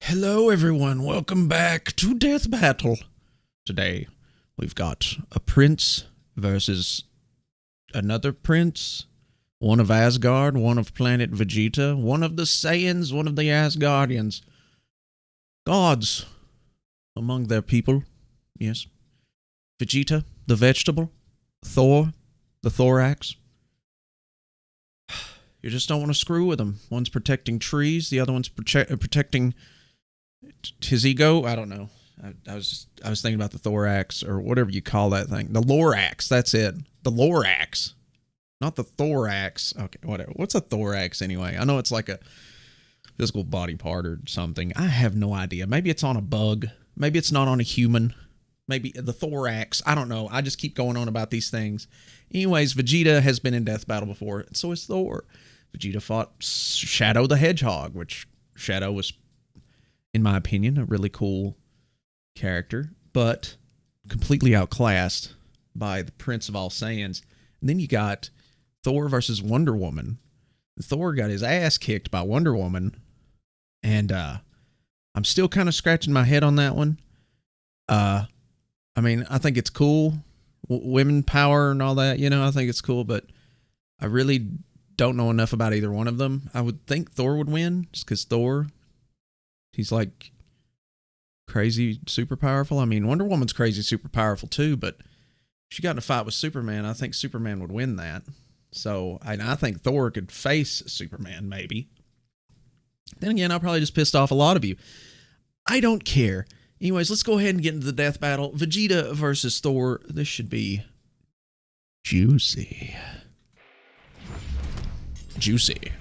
Hello everyone, welcome back to Death Battle. Today, we've got a prince versus another prince, one of Asgard, one of planet Vegeta, one of the Saiyans, one of the Asgardians. Gods among their people, yes. Vegeta, the vegetable, Thor, the thorax. You just don't want to screw with them. One's protecting trees, the other one's protecting his ego. I don't know. I was thinking about the thorax or whatever you call that thing. The lorax, that's it. The lorax. Not the thorax. Okay, whatever. What's a thorax anyway? I know it's like a physical body part or something. I have no idea. Maybe it's on a bug. Maybe it's not on a human. Maybe the thorax. I don't know. I just keep going on about these things. Anyways, Vegeta has been in Death Battle before, and so is Thor. Vegeta fought Shadow the Hedgehog, which Shadow was, in my opinion, a really cool character, but completely outclassed by the Prince of All Saiyans. And then you got Thor versus Wonder Woman. Thor got his ass kicked by Wonder Woman, and I'm still kind of scratching my head on that one. I mean, I think it's cool, women power and all that, you know, I think it's cool, but I really don't know enough about either one of them. I would think Thor would win, just because Thor, he's like crazy, super powerful. I mean, Wonder Woman's crazy, super powerful too, but if she got in a fight with Superman, I think Superman would win that. So I think Thor could face Superman, maybe. Then again, I probably just pissed off a lot of you. I don't care. Anyways, let's go ahead and get into the death battle. Vegeta versus Thor. This should be juicy. Juicy.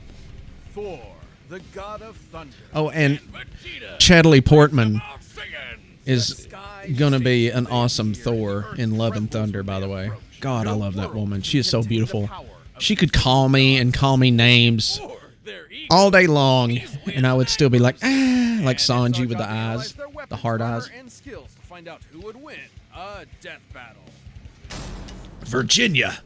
Thor, the god of thunder. Oh, and Chadley Portman is going to be an awesome Thor in Love and Thunder, by the way. God, I love that woman. She is so beautiful. She could call me and call me names all day long, and I would still be like, ah, like Sanji with the eyes, the hard eyes. Find out who would win a death battle. Virginia.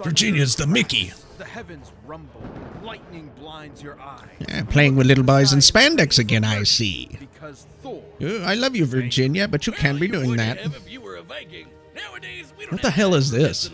Virginia's the Mickey. The heavens rumble, lightning blinds your eye. Yeah, playing with little boys in spandex again, I see. Because Thor. I love you, Virginia, but you can't be doing that. What the hell is this?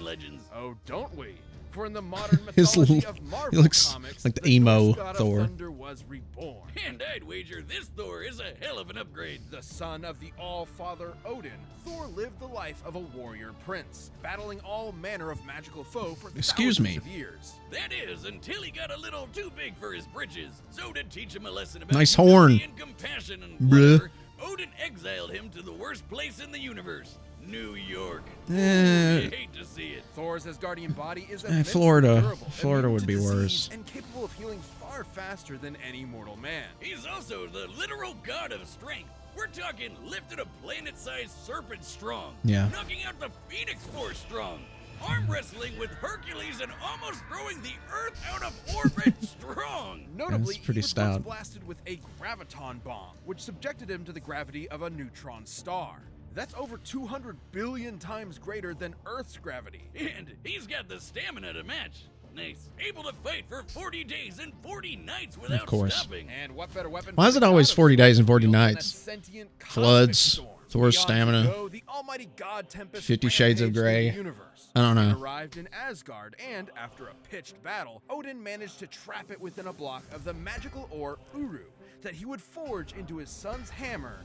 Oh, don't we? For in the modern His mythology of he Marvel looks comics, like the emo god Thor. of thunder was reborn. And I'd wager this Thor is a hell of an upgrade. The son of the All-Father Odin, Thor lived the life of a warrior prince, battling all manner of magical foe for Excuse me. thousands of years. That is, until he got a little too big for his britches. So to teach him a lesson about Nice humility horn. and compassion and Bruh. whatever, Odin exiled him to the worst place in the universe, New York. Eh. You hate to see it. Thor's Asgardian body is Florida. Florida. Durable, Florida immune would to be disease, worse. and capable of healing far faster than any mortal man. He's also the literal god of strength. We're talking lifted a planet-sized serpent strong. Yeah. Knocking out the Phoenix Force strong. Arm wrestling with Hercules and almost throwing the Earth out of orbit strong. Notably, That's pretty he was stout. once blasted with a graviton bomb, which subjected him to the gravity of a neutron star. That's over 200 billion times greater than Earth's gravity. And he's got the stamina to match. Nice. Able to fight for 40 days and 40 nights without course. stopping. And what better weapon? Why is for it the always god of 40 days and thunder 40 than that nights? sentient cosmic Floods, storm? Thor's Beyond stamina. Hugo, the almighty god Tempest 50 Shades of rampaged through Grey. the universe. I don't know. It arrived in Asgard, and after a pitched battle, Odin managed to trap it within a block of the magical ore Uru that he would forge into his son's hammer,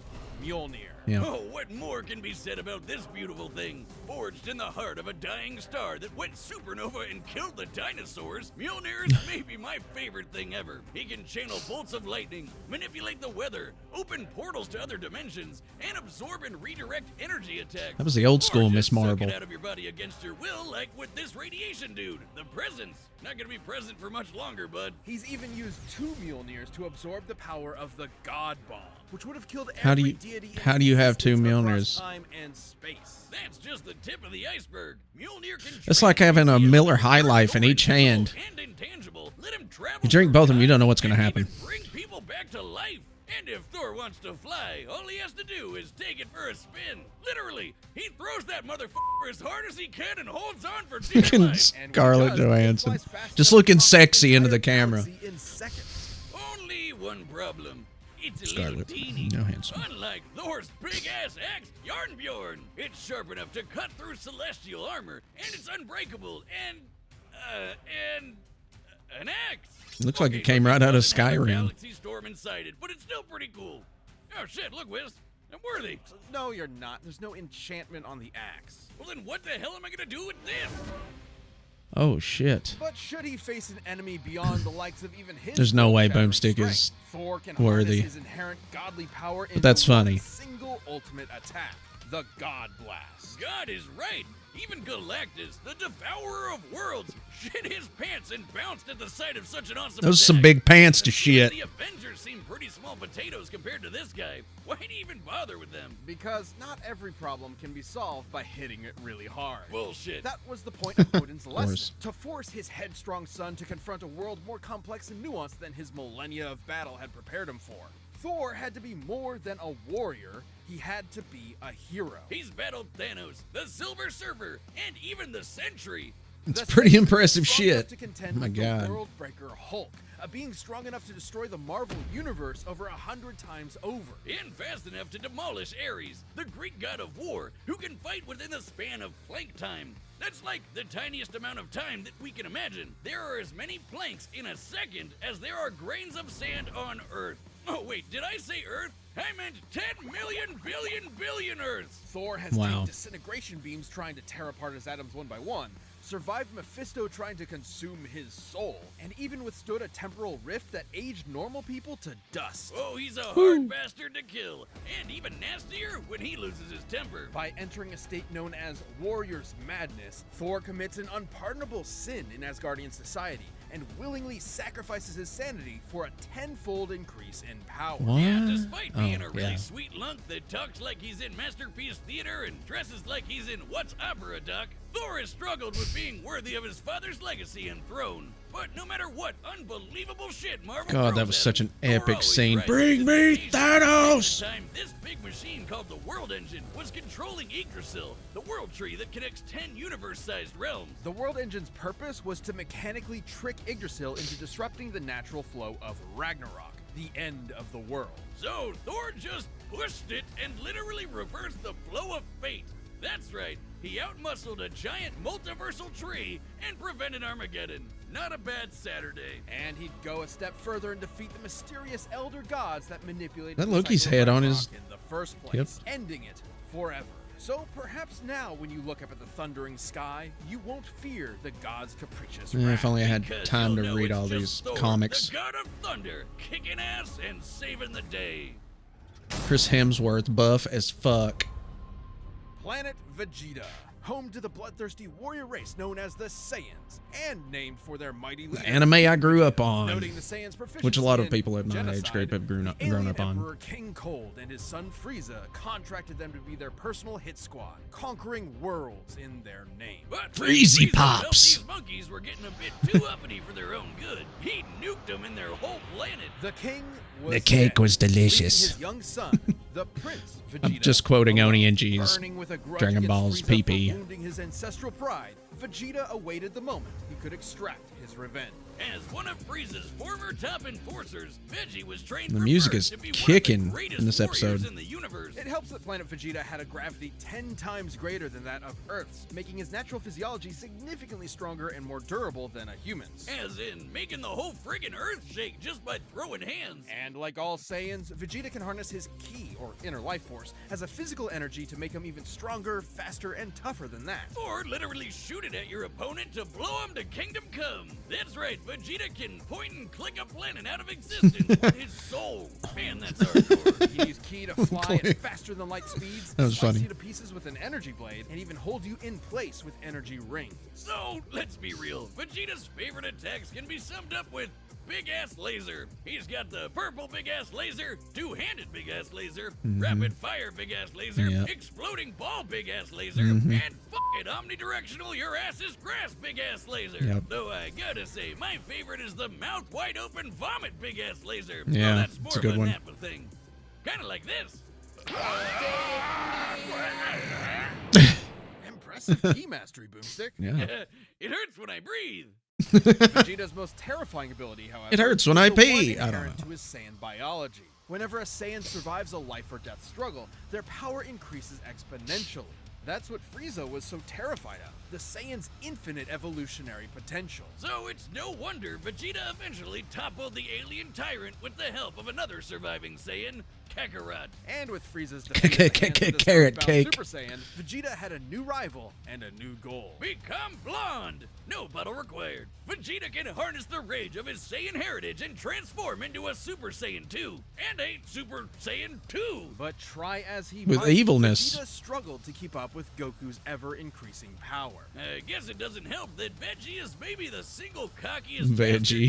Mjolnir. Yeah. Oh, what more can be said about this beautiful thing? Forged in the heart of a dying star that went supernova and killed the dinosaurs, Mjolnir is maybe my favorite thing ever. He can channel bolts of lightning, manipulate the weather, open portals to other dimensions, and absorb and redirect energy attacks. That was the old Or school just Miss suck it Marvel. out of your body against your will, like with this radiation dude. The presence. Not gonna be present for much longer, bud. He's even used 2 Mjolnirs to absorb the power of the God Bomb, which would have killed How every do you- deity in how do you have 2 existence across Mjolnirs? time and space. That's just the tip of the iceberg. Mjolnir can It's like having a Miller High Life in each hand. and intangible. Let him travel You drink both of them, you don't know what's going to and happen. even bring people back to life. And if Thor wants to fly, all he has to do is take it for a spin. Literally, he throws that motherfucker as hard as he can and holds on for dear Freaking life. Scarlett Johansson. Just looking sexy into the camera. In seconds. Only one problem. It's a Scarlet. little teeny. No handsome. Unlike Thor's big-ass axe, Yarnbjorn. It's sharp enough to cut through celestial armor, and it's unbreakable, and an axe. Looks like it came right out of Skyrim. Galaxy storm inside it, but it's still pretty cool. Oh shit, look, Wiz. I'm worthy. No, you're not. There's no enchantment on the axe. Well, then what the hell am I gonna do with this? Oh shit. But should he face an enemy beyond the likes of even his There's no way shattering Boomstick strength, is Thor can worthy. harness his inherent godly power into that's funny. one single ultimate attack, the God Blast. God is right. Even Galactus, the devourer of worlds, shit his pants and bounced at the sight of such an awesome Those are some attack. big pants to The shit. Avengers seem pretty small potatoes compared to this guy. Why'd he even bother with them? Because not every problem can be solved by hitting it really hard. Bullshit. That was the point of Odin's lesson, course. to force his headstrong son to confront a world more complex and nuanced than his millennia of battle had prepared him for. Thor had to be more than a warrior, he had to be a hero. He's battled Thanos, the Silver Surfer, and even the Sentry. It's The pretty Sentry impressive was strong enough shit. to contend Oh my with god. The World Breaker Hulk, a being strong enough to destroy the Marvel Universe over 100 times over. And fast enough to demolish Ares, the Greek god of war, who can fight within the span of plank time. That's like the tiniest amount of time that we can imagine. There are as many planks in a second as there are grains of sand on Earth. Oh wait, did I say Earth? I meant 10 million billion Earths! Thor has Wow. taken disintegration beams trying to tear apart his atoms one by one, survived Mephisto trying to consume his soul, and even withstood a temporal rift that aged normal people to dust. Oh, he's a hard bastard to kill, and even nastier when he loses his temper. By entering a state known as Warrior's Madness, Thor commits an unpardonable sin in Asgardian society and willingly sacrifices his sanity for a tenfold increase in power. What? Yeah, despite being Oh, a really yeah. sweet lunk that talks like he's in Masterpiece Theater and dresses like he's in What's Opera, Doc, Thor has struggled with being worthy of his father's legacy and throne. But no matter what unbelievable shit Marvel God, that throws was at such him, an Thor epic always scene. rises Bring to me the occasion. Thanos! This time, this big machine called the World Engine was controlling Yggdrasil, the world tree that connects 10 universe-sized realms. The World Engine's purpose was to mechanically trick Yggdrasil into disrupting the natural flow of Ragnarok, the end of the world. So Thor just pushed it and literally reversed the flow of fate. That's right, he outmuscled a giant multiversal tree and prevented Armageddon. Not a bad Saturday. And he'd go a step further and defeat the mysterious elder gods that manipulated That the Loki's cycle of head on Ragnarok his in the first place, ending it forever. So perhaps now, when you look up at the thundering sky, you won't fear the god's capricious Yeah, wrath. if only I had Because time you'll to know read it's all just these Thor, comics. The god of thunder, kicking ass and saving the day. Chris Hemsworth, buff as fuck. Planet Vegeta, home to the bloodthirsty warrior race known as the Saiyans, and named for their mighty leader. The anime I grew up on, Noting the Saiyans' proficiency which a lot of in people at my age genocide, group have grown the up alien on. Emperor King Cold and his son Frieza contracted them to be their personal hit squad, conquering worlds in their name. But Freezy Frieza felt Pops. These monkeys were getting a bit too uppity for their own good. He nuked them in their whole planet. The king was The cake dead, was leaving delicious. His young son, the Prince Vegeta, I'm just quoting alone. Oni and G's Burning with a grudge Dragon against Ball's Frieza pee-pee. for wounding his ancestral pride, Vegeta awaited the moment he could extract his revenge. As one of Frieza's former top enforcers, Veggie was trained The for music birth is to be one kicking of the greatest in this warriors episode. in the universe. It helps that planet Vegeta had a gravity 10 times greater than that of Earth's, making his natural physiology significantly stronger and more durable than a human's. As in making the whole friggin' Earth shake just by throwing hands. And like all Saiyans, Vegeta can harness his ki, or inner life force, as a physical energy to make him even stronger, faster, and tougher than that. Or literally shoot it at your opponent to blow him to kingdom come. That's right, Vegeta can point and click a planet out of existence with his soul. Man, that's hardcore. He can use ki to fly at faster than light speeds, That was slice funny. you to pieces with an energy blade, and even hold you in place with energy rings. So, let's be real. Vegeta's favorite attacks can be summed up with big-ass laser. He's got the purple big-ass laser, two-handed big-ass laser, rapid-fire big-ass laser, Yep. exploding ball big-ass laser, and fucking omnidirectional your-ass-is grass big-ass laser. Yep. Though I gotta say, my favorite is the mouth-wide-open vomit big-ass laser. Yeah, Oh, that's more it's a good of a one. Nappa thing. Kinda like this. Impressive ki mastery, Boomstick. Yeah. It hurts when I breathe. Vegeta's most terrifying ability, however, It hurts when is I the one pee. I don't inherent know. to his Saiyan biology. Whenever a Saiyan survives a life or death struggle, their power increases exponentially. That's what Frieza was so terrified of, the Saiyan's infinite evolutionary potential. So it's no wonder Vegeta eventually toppled the alien tyrant with the help of another surviving Saiyan, Kakarot. And with Frieza's defeat at the hands of the Carrot Starbound cake. Super Saiyan, Vegeta had a new rival and a new goal. Become blonde! No battle required. Vegeta can harness the rage of his Saiyan heritage and transform into a Super Saiyan 2 and a Super Saiyan 2. But try as he With might, evilness. Vegeta struggled to keep up with Goku's ever-increasing power. I guess it doesn't help that Veggie is maybe the single cockiest Veggie.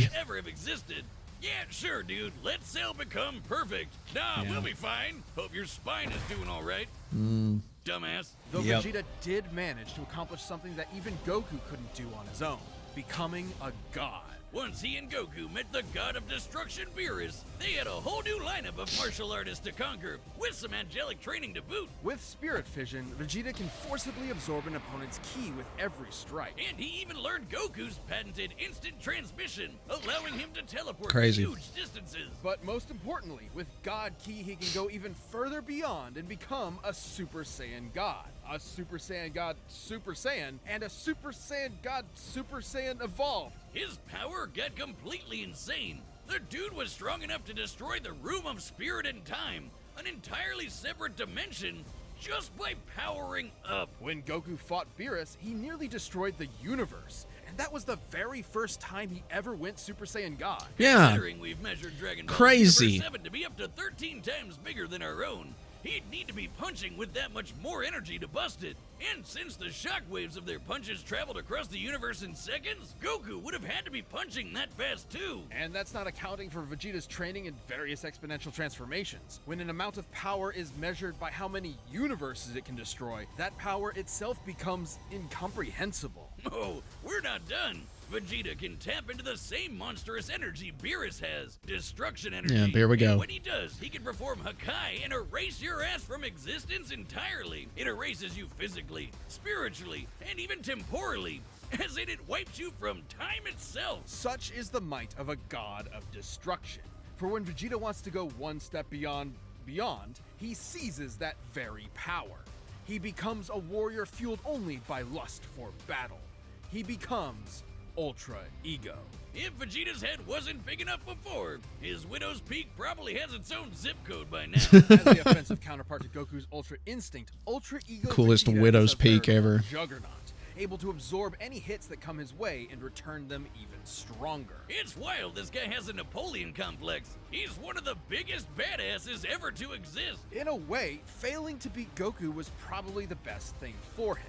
bastard to ever have existed. Yeah, sure, dude. Let Cell become perfect. Nah, Yeah. we'll be fine. Hope your spine is doing all right. Dumbass. Though Yep. Vegeta did manage to accomplish something that even Goku couldn't do on his own, becoming a god. Once he and Goku met the god of destruction, Beerus, they had a whole new lineup of martial artists to conquer, with some angelic training to boot. With Spirit Fission, Vegeta can forcibly absorb an opponent's ki with every strike. And he even learned Goku's patented instant transmission, allowing him to teleport Crazy. huge distances. But most importantly, with God Ki, he can go even further beyond and become a Super Saiyan God, a Super Saiyan God Super Saiyan, and a Super Saiyan God Super Saiyan Evolved. His power got completely insane. The dude was strong enough to destroy the Room of Spirit and Time, an entirely separate dimension, just by powering up. When Goku fought Beerus, he nearly destroyed the universe. And that was the very first time he ever went Super Saiyan God. Yeah. Considering we've measured Dragon Ball Crazy. Universe 7 to be up to 13 times bigger than our own, he'd need to be punching with that much more energy to bust it. And since the shockwaves of their punches traveled across the universe in seconds, Goku would have had to be punching that fast too. And that's not accounting for Vegeta's training in various exponential transformations. When an amount of power is measured by how many universes it can destroy, that power itself becomes incomprehensible. Oh, we're not done. Vegeta can tap into the same monstrous energy Beerus has, destruction energy. Yeah, there we go. And when he does, he can perform Hakai and erase your ass from existence entirely. It erases you physically, spiritually, and even temporally, as in it wipes you from time itself. Such is the might of a god of destruction. For when Vegeta wants to go one step beyond, he seizes that very power. He becomes a warrior fueled only by lust for battle. He becomes Ultra Ego. If Vegeta's head wasn't big enough before, his Widow's Peak probably has its own zip code by now. As the offensive counterpart to Goku's Ultra Instinct, Ultra Ego Coolest Vegeta Widow's is a Peak veritable ever. Juggernaut, able to absorb any hits that come his way and return them even stronger. It's wild this guy has a Napoleon complex. He's one of the biggest badasses ever to exist. In a way, failing to beat Goku was probably the best thing for him.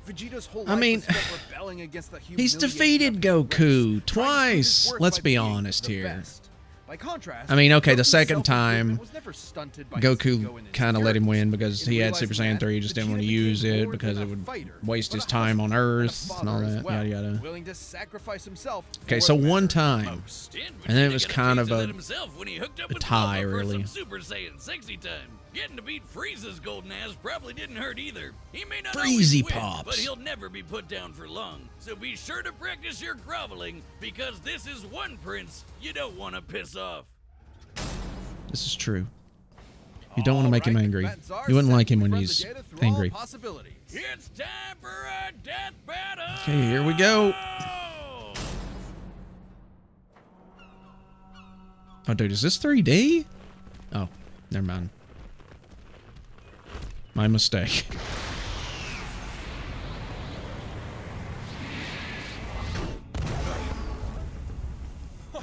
Vegeta's whole I life mean, was spent rebelling against the he's humiliation defeated of his Goku race, trying to prove twice. his worth Let's by be being honest the here. best. By contrast, I mean, okay, the Goku's second time, self-improvement was never stunted by his ego Goku and kind of let him win insecurities. because In he had realizing Super Saiyan that, 3. He just didn't want to Vegeta use became it more because than it a would fighter, waste but his a time on husband and a Earth and all father as that. well, Yada yada. willing to sacrifice himself. Okay, for so what one mattered time, most. and then it Vegeta was got kind taste of that a himself when he hooked up with tie, Bulma for really. some Super Saiyan sexy time. Getting to beat Frieza's golden ass probably didn't hurt either. He may not always Freezy win, pops. but he'll never be put down for long. So be sure to practice your groveling, because this is one prince you don't want to piss off. This is true. You don't want to make him Alright, angry. Fat Czar You wouldn't set like him to when confront he's Vegeta through all angry. possibilities. It's time for a death battle! Okay, here we go. Oh, dude, is this 3D? Oh, never mind. My mistake.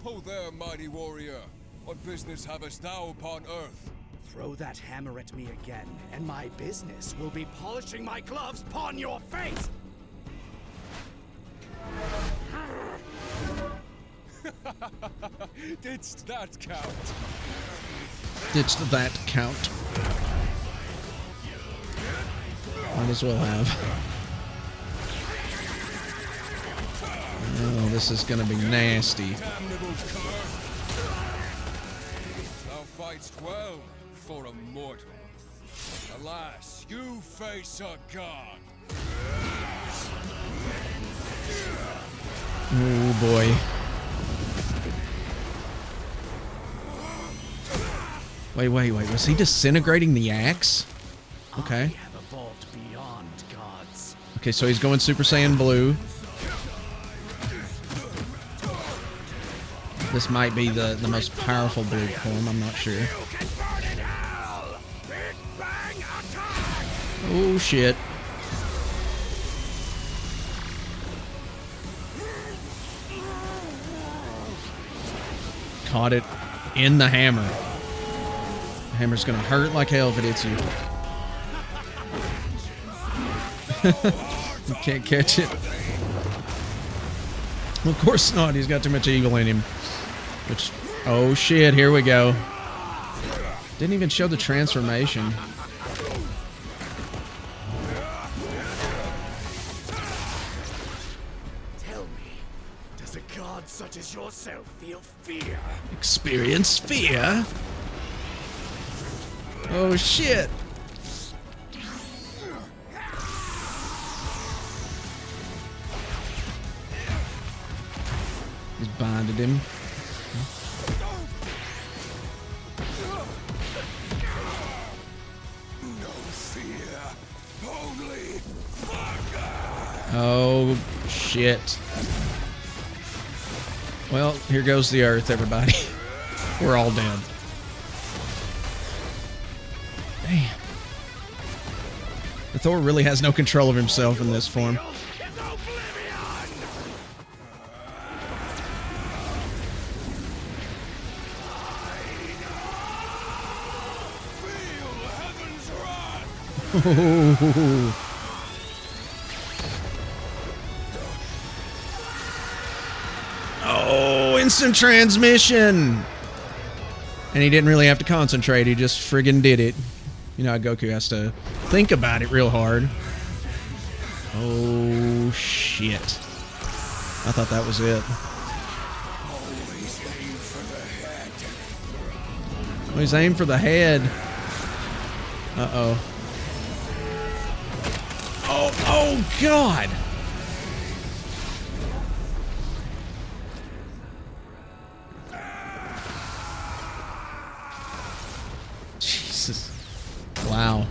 Oh there, mighty warrior. What business havest thou upon earth? Throw that hammer at me again, and my business will be polishing my gloves upon your face! Didst that count? Didst that count? Might as well have. Oh, this is gonna be nasty. Damnable cur! Thou fightst well for a mortal. Alas, you face a god. Oh boy. Wait. Was he disintegrating the axe? Okay. I have evolved beyond gods. Okay, so he's going Super Saiyan Blue. This might be the most powerful blue form, I'm not sure. Oh, shit. Caught it in the hammer. The hammer's gonna hurt like hell if it hits you. You can't catch it. Well, of course not. He's got too much evil in him. Which, oh shit, here we go. Didn't even show the transformation. Tell me, does a god such as yourself feel fear? Experience fear? Oh shit. He's binded him. No fear, only fucker. Oh shit. Well, here goes the Earth, everybody. We're all dead. Damn. The Thor really has no control of himself in this form. Oh, instant transmission! And he didn't really have to concentrate, he just friggin' did it. You know how Goku has to think about it real hard. Oh, shit. I thought that was it. Always aim for the head. Uh-oh. Oh, God! Jesus. Wow.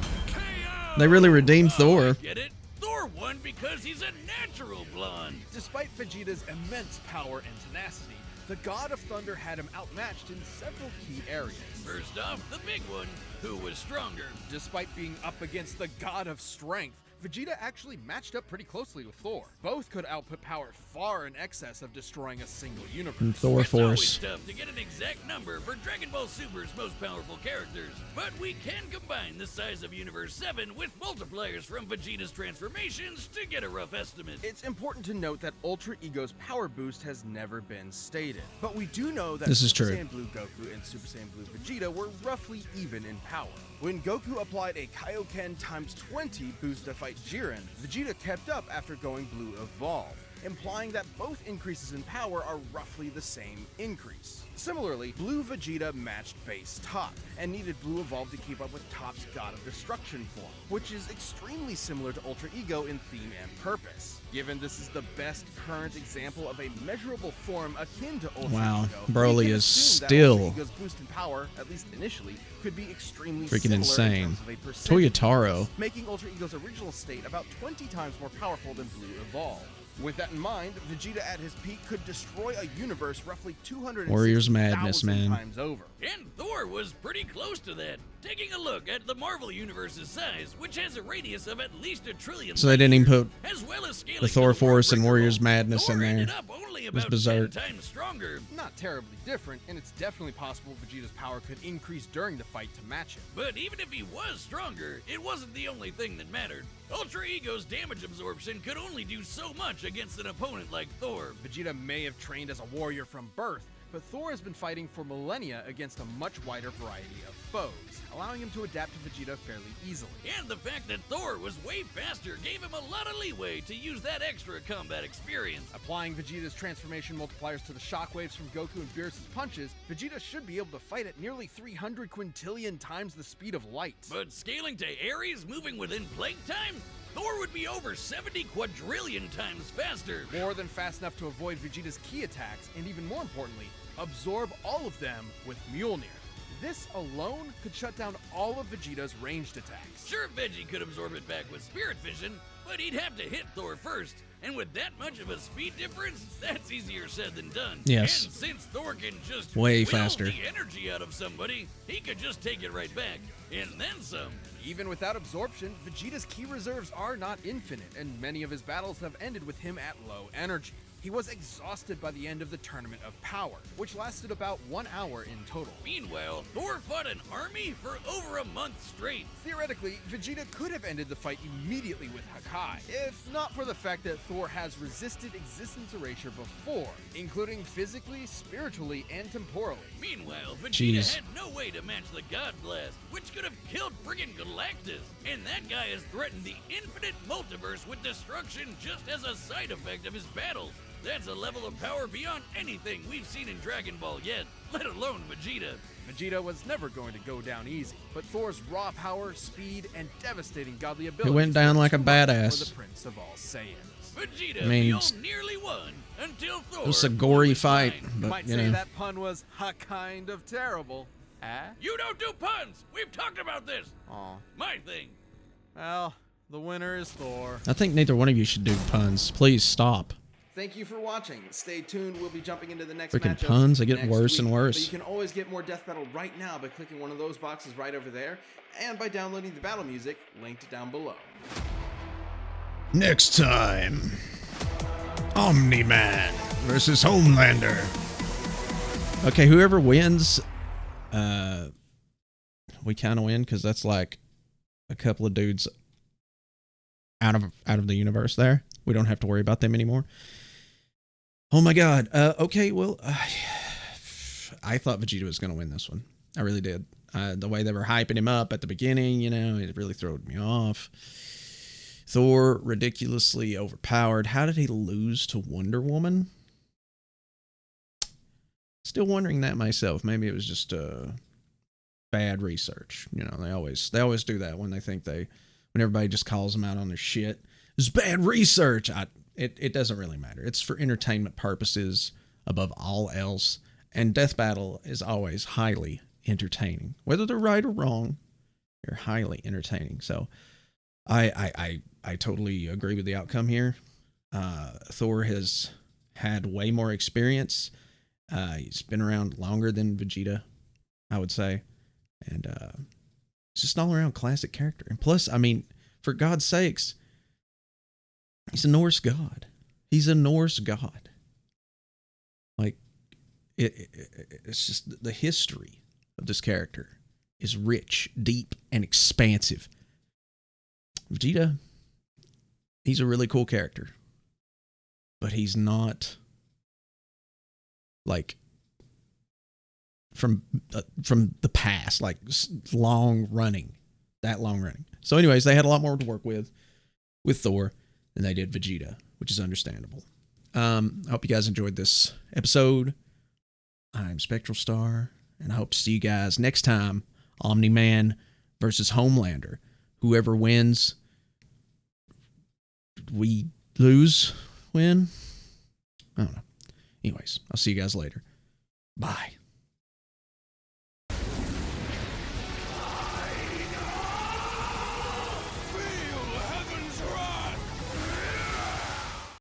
They really redeemed Thor. Get it? Thor won because he's a natural blonde. Despite Vegeta's immense power and tenacity, the God of Thunder had him outmatched in several key areas. First off, the big one, who was stronger. Despite being up against the God of Strength, Vegeta actually matched up pretty closely with Thor. Both could output power far in excess of destroying a single universe. And Thor It's always Force. tough to get an exact number for Dragon Ball Super's most powerful characters, but we can combine the size of Universe 7 with multipliers from Vegeta's transformations to get a rough estimate. It's important to note that Ultra Ego's power boost has never been stated, but we do know that This is Super true. Saiyan Blue Goku and Super Saiyan Blue Vegeta were roughly even in power. When Goku applied a Kaioken times 20 boost to fight Jiren, Vegeta kept up after going Blue Evolved, implying that both increases in power are roughly the same increase. Similarly, Blue Vegeta matched base Top, and needed Blue Evolve to keep up with Top's God of Destruction form, which is extremely similar to Ultra Ego in theme and purpose. Given this is the best current example of a measurable form akin to Ultra Wow, Ego, Broly we can is assume that still Ultra Ego's boost in power, at least initially, could be extremely freaking similar insane. in terms of a percentage, Toyotaro. making Ultra Ego's original state about 20 times more powerful than Blue Evolve. With that in mind, Vegeta at his peak could destroy a universe roughly 260,000 Warriors Madness, man. times over. And Thor was pretty close to that. Taking a look at the Marvel Universe's size, which has a radius of at least 1 trillion So they didn't even put as well as scaling the to Thor the Force and Worldbreaker Warriors role, Madness in Thor there. ended up only was about berserk. 10 times stronger. Not terribly different, and it's definitely possible Vegeta's power could increase during the fight to match him. But even if he was stronger, it wasn't the only thing that mattered. Ultra Ego's damage absorption could only do so much against an opponent like Thor. Vegeta may have trained as a warrior from birth, but Thor has been fighting for millennia against a much wider variety of foes, allowing him to adapt to Vegeta fairly easily. And the fact that Thor was way faster gave him a lot of leeway to use that extra combat experience. Applying Vegeta's transformation multipliers to the shockwaves from Goku and Beerus' punches, Vegeta should be able to fight at nearly 300 quintillion times the speed of light. But scaling to Ares, moving within plague time? Thor would be over 70 quadrillion times faster. More than fast enough to avoid Vegeta's key attacks, and even more importantly, absorb all of them with Mjolnir. This alone could shut down all of Vegeta's ranged attacks. Sure, Veggie could absorb it back with Spirit Vision, but he'd have to hit Thor first. And with that much of a speed difference, that's easier said than done. Yes. And since Thor can just way will faster the energy out of somebody, he could just take it right back. And then some. Even without absorption, Vegeta's ki reserves are not infinite, and many of his battles have ended with him at low energy. He was exhausted by the end of the Tournament of Power, which lasted about 1 hour in total. Meanwhile, Thor fought an army for over a month straight. Theoretically, Vegeta could have ended the fight immediately with Hakai, if not for the fact that Thor has resisted existence erasure before, including physically, spiritually, and temporally. Meanwhile, Vegeta Jeez. had no way to match the God Blast, which could have killed friggin' Galactus. And that guy has threatened the infinite multiverse with destruction just as a side effect of his battles. That's a level of power beyond anything we've seen in Dragon Ball yet, let alone Vegeta. Vegeta was never going to go down easy, but Thor's raw power, speed, and devastating godly abilities went down were like a too much badass. for the Prince of all Saiyans. Vegeta I mean, nearly won until Thor. it was a gory was fight, fine. You but might you say know. that pun was kind of terrible. You don't do puns. We've talked about this. Aw. My thing. Well, the winner is Thor. I think neither one of you should do puns. Please stop. Thank you for watching. Stay tuned. We'll be jumping into the next Freaking matchup puns, they get next worse week. and worse. But you can always get more Death Battle right now by clicking one of those boxes right over there and by downloading the battle music linked down below. Next time, Omni-Man versus Homelander. Okay, whoever wins, we kind of win because that's like a couple of dudes out of the universe there. We don't have to worry about them anymore. Oh my God. Okay, well, I thought Vegeta was going to win this one. I really did. The way they were hyping him up at the beginning, you know, it really threw me off. Thor, ridiculously overpowered. How did he lose to Wonder Woman? Still wondering that myself. Maybe it was just bad research. You know, they always do that when they think when everybody just calls them out on their shit. It's bad research. It doesn't really matter. It's for entertainment purposes above all else. And Death Battle is always highly entertaining. Whether they're right or wrong, they're highly entertaining. So I totally agree with the outcome here. Thor has had way more experience. He's been around longer than Vegeta, I would say. And he's just an all-around classic character. And plus, I mean, for God's sakes, he's a Norse god. He's a Norse god. Like, it's just the history of this character is rich, deep, and expansive. Vegeta, he's a really cool character. But he's not, like, from the past, like, long running. So anyways, they had a lot more to work with Thor than they did Vegeta, which is understandable. I hope you guys enjoyed this episode. I'm SpectralStar, and I hope to see you guys next time. Omni-Man versus Homelander. Whoever wins, we lose, win? I don't know. Anyways, I'll see you guys later. Bye.